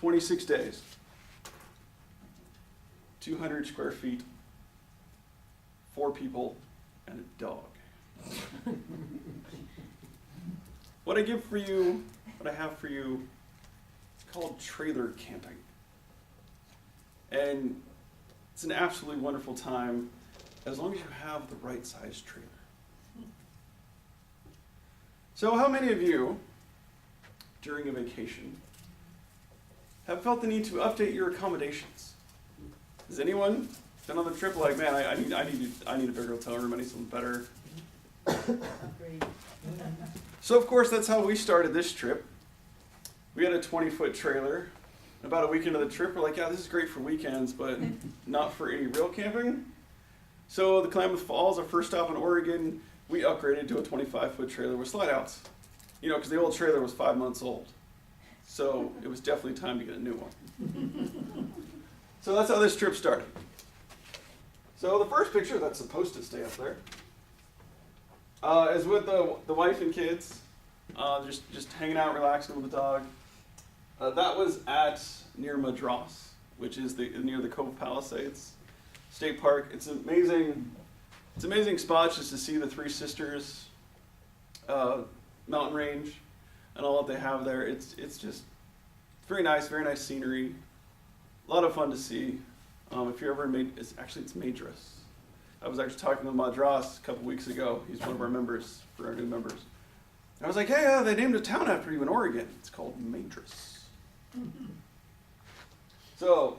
26 days. 200 square feet. 4 people and a dog. What I have for you, it's called trailer camping. And it's an absolutely wonderful time as long as you have the right size trailer. So how many of you, during a vacation, have felt the need to update your accommodations? Has anyone been on the trip like, man, I need a bigger hotel room, I need something better? So of course that's how we started this trip. We had a 20-foot trailer. About a week into the trip, we're like, yeah, this is great for weekends, but not for any real camping. So the Klamath Falls, our first stop in Oregon, we upgraded to a 25-foot trailer with slide outs. You know, because the old trailer was 5 months old. So it was definitely time to get a new one. So that's how this trip started. So the first picture that's supposed to stay up there is with the wife and kids, just hanging out, relaxing with the dog. That was near Madras, which is near the Cove Palisades State Park. It's an amazing spot just to see the Three Sisters mountain range and all that they have there. It's just very nice scenery. A lot of fun to see. If you're ever it's Madras. I was actually talking to Madras a couple weeks ago. He's one of our members, for our new members. And I was like, hey, they named a town after you in Oregon. It's called Madras. So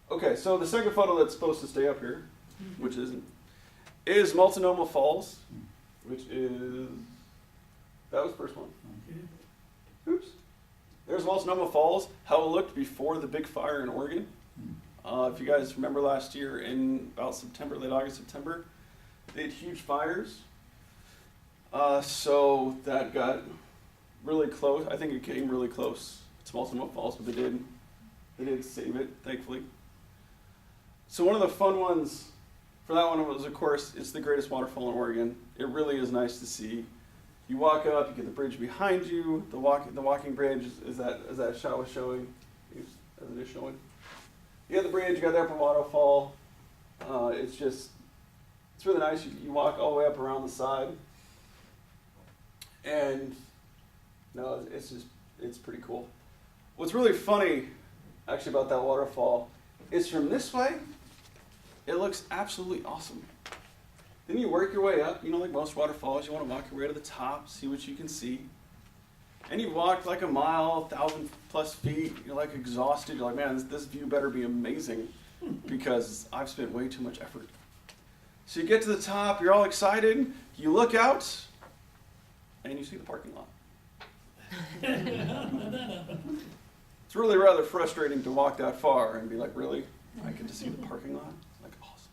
the second photo that's supposed to stay up here, which isn't, is Multnomah Falls, which is, that was the first one. Oops. There's Multnomah Falls, how it looked before the big fire in Oregon. If you guys remember last year in about September, late August, September, they had huge fires. So that got really close. I think it came really close to Multnomah Falls, but they did save it, thankfully. So one of the fun ones for that one was, of course, it's the greatest waterfall in Oregon. It really is nice to see. You walk up, you get the bridge behind you. The walking bridge is that shot was showing, as it is showing. You got the bridge, you got the upper waterfall. It's really nice. You walk all the way up around the side, and no, it's pretty cool. What's really funny, actually, about that waterfall is from this way, it looks absolutely awesome. Then you work your way up, like most waterfalls, you want to walk your way to the top, see what you can see. And you walk like a mile, 1,000+ feet, you're like exhausted, you're like, man, this view better be amazing because I've spent way too much effort. So you get to the top, you're all excited, you look out, and you see the parking lot. It's really rather frustrating to walk that far and be like, really? I get to see the parking lot? Like, awesome.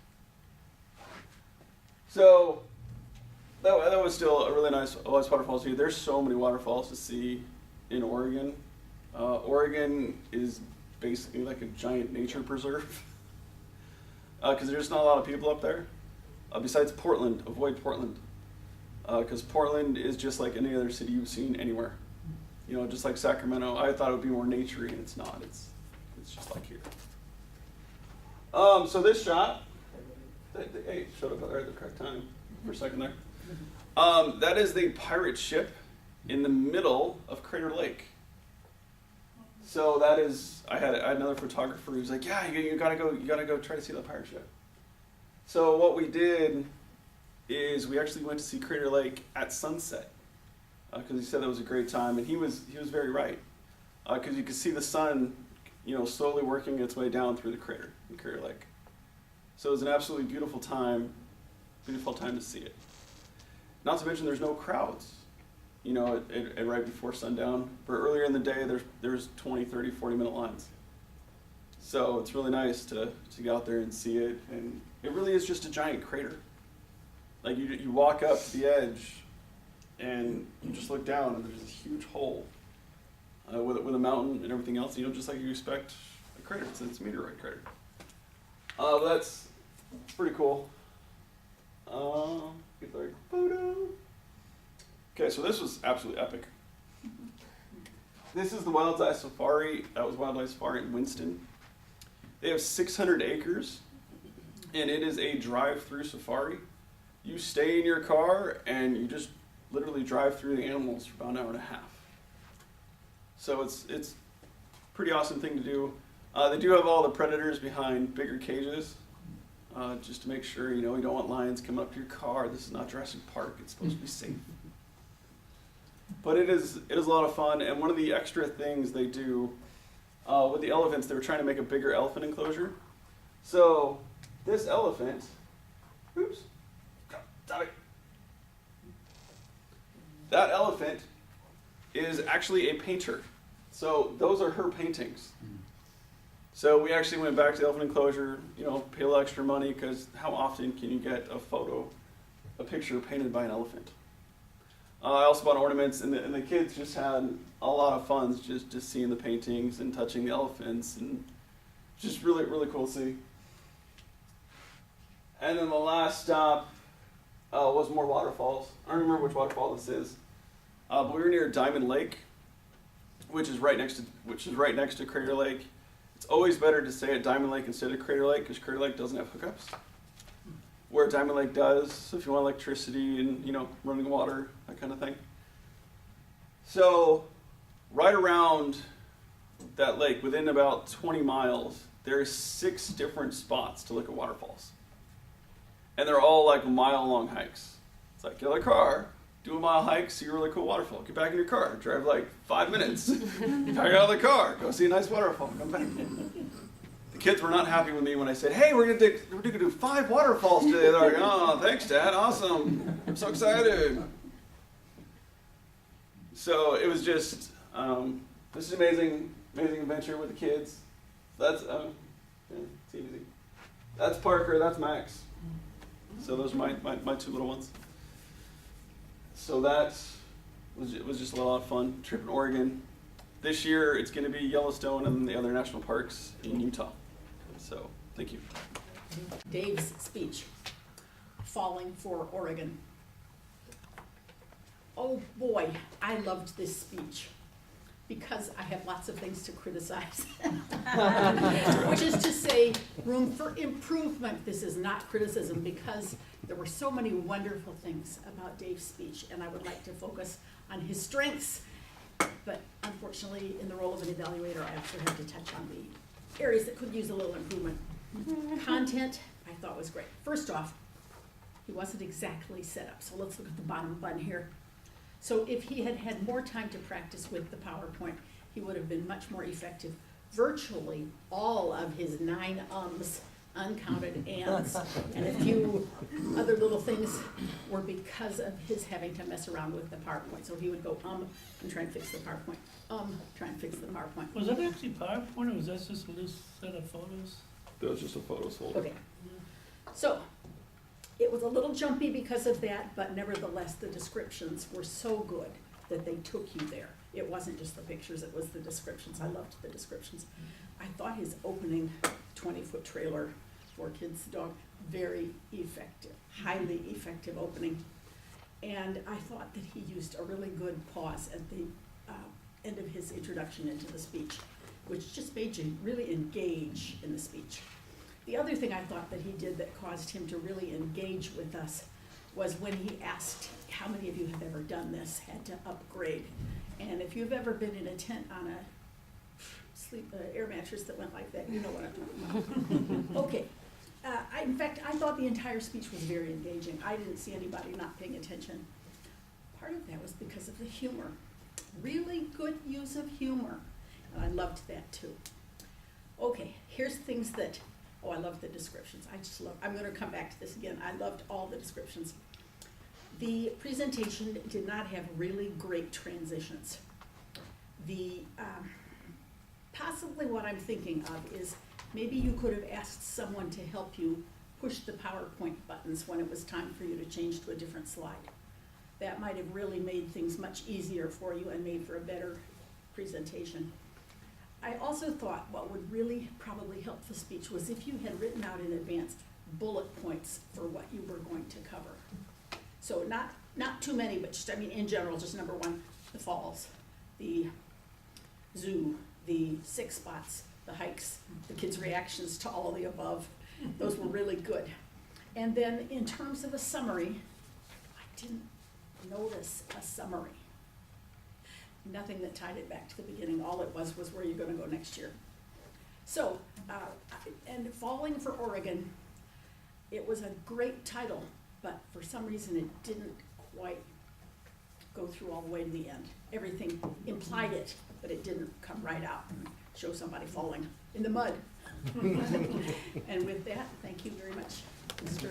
So that was still a really nice waterfalls here. There's so many waterfalls to see in Oregon. Oregon is basically like a giant nature preserve because there's not a lot of people up there. Besides Portland, avoid Portland because Portland is just like any other city you've seen anywhere. Just like Sacramento. I thought it would be more naturey, and it's not. It's just like here. So this shot, hey, showed up at the correct time for a second there. That is the pirate ship in the middle of Crater Lake. So that is, I had another photographer who was like, yeah, you gotta go try to see the pirate ship. So what we did is we actually went to see Crater Lake at sunset. Because he said that was a great time, and he was very right. Because you could see the sun, slowly working its way down through the crater in Crater Lake. So it was an absolutely beautiful time to see it. Not to mention there's no crowds, right before sundown. But earlier in the day, there's 20, 30, 40-minute lines. So it's really nice to get out there and see it, and it really is just a giant crater. Like you walk up to the edge, and you just look down, and there's this huge hole with a mountain and everything else. Just like you expect a crater. It's a meteorite crater. That's pretty cool. Get the photo. Okay, so this was absolutely epic. This is the Wildlife Safari. That was Wildlife Safari in Winston. They have 600 acres, and it is a drive-through safari. You stay in your car, and you just literally drive through the animals for about an hour and a half. So it's a pretty awesome thing to do. They do have all the predators behind bigger cages, just to make sure, you don't want lions coming up to your car. This is not Jurassic Park. It's supposed to be safe. But it is a lot of fun, and one of the extra things they do with the elephants, they were trying to make a bigger elephant enclosure. So this elephant, oops, stop it. That elephant is actually a painter. So those are her paintings. So we actually went back to the elephant enclosure, pay a little extra money, because how often can you get a picture painted by an elephant? I also bought ornaments, and the kids just had a lot of fun just seeing the paintings and touching the elephants, and just really, really cool to see. And then the last stop was more waterfalls. I don't remember which waterfall this is, but we were near Diamond Lake, which is right next to Crater Lake. It's always better to stay at Diamond Lake instead of Crater Lake, because Crater Lake doesn't have hookups, where Diamond Lake does. So if you want electricity and running water, that kind of thing. So right around that lake, within about 20 miles, there's 6 different spots to look at waterfalls, and they're all like mile-long hikes. It's like, get out of the car, do a mile hike, see a really cool waterfall, get back in your car, drive like 5 minutes, get back out of the car, go see a nice waterfall, come back. The kids were not happy with me when I said, hey, we're gonna do 5 waterfalls today. They're like, oh, thanks, Dad, awesome, I'm so excited. So it was just, this is an amazing adventure with the kids. That's, it's easy. That's Parker, that's Max. So those are my 2 little ones. So that was just a lot of fun. Trip in Oregon. This year it's going to be Yellowstone and the other national parks in Utah. So thank you. Dave's speech, Falling for Oregon. Oh boy, I loved this speech because I have lots of things to criticize. Which is to say, room for improvement. This is not criticism, because there were so many wonderful things about Dave's speech, and I would like to focus on his strengths. But unfortunately, in the role of an evaluator, I also have to touch on the areas that could use a little improvement. Content, I thought was great. First off, he wasn't exactly set up. So let's look at the bottom button here. So if he had had more time to practice with the PowerPoint, he would have been much more effective. Virtually all of his 9 ums, uncounted ands, and a few other little things were because of his having to mess around with the PowerPoint. So he would go and try and fix the PowerPoint, try and fix the PowerPoint. Was that actually PowerPoint, or was that just a list set of photos? That was just a photos folder. Okay, so it was a little jumpy because of that, but nevertheless, the descriptions were so good that they took you there. It wasn't just the pictures, it was the descriptions. I loved the descriptions. I thought his opening 20-foot trailer for Kids Dog, very effective, highly effective opening. And I thought that he used a really good pause at the end of his introduction into the speech, which just made you really engage in the speech. The other thing I thought that he did that caused him to really engage with us was when he asked, how many of you have ever done this, had to upgrade? And if you've ever been in a tent on a air mattress that went like that, you know what I'm talking about. Okay. In fact, I thought the entire speech was very engaging. I didn't see anybody not paying attention. Part of that was because of the humor. Really good use of humor. And I loved that too. Okay, here's things that, I love the descriptions. I'm going to come back to this again. I loved all the descriptions. The presentation did not have really great transitions. Possibly what I'm thinking of is maybe you could have asked someone to help you push the PowerPoint buttons when it was time for you to change to a different slide. That might have really made things much easier for you and made for a better presentation. I also thought what would really probably help the speech was if you had written out in advance bullet points for what you were going to cover. So not too many, but just, in general, just number 1, the falls, the zoo, the 6 spots, the hikes, the kids' reactions to all of the above. Those were really good. And then in terms of a summary, I didn't notice a summary. Nothing that tied it back to the beginning. All it was where you're gonna go next year. So, and Falling for Oregon, it was a great title, but for some reason it didn't quite go through all the way to the end. Everything implied it, but it didn't come right out and show somebody falling in the mud. And with that, thank you very much, Mr.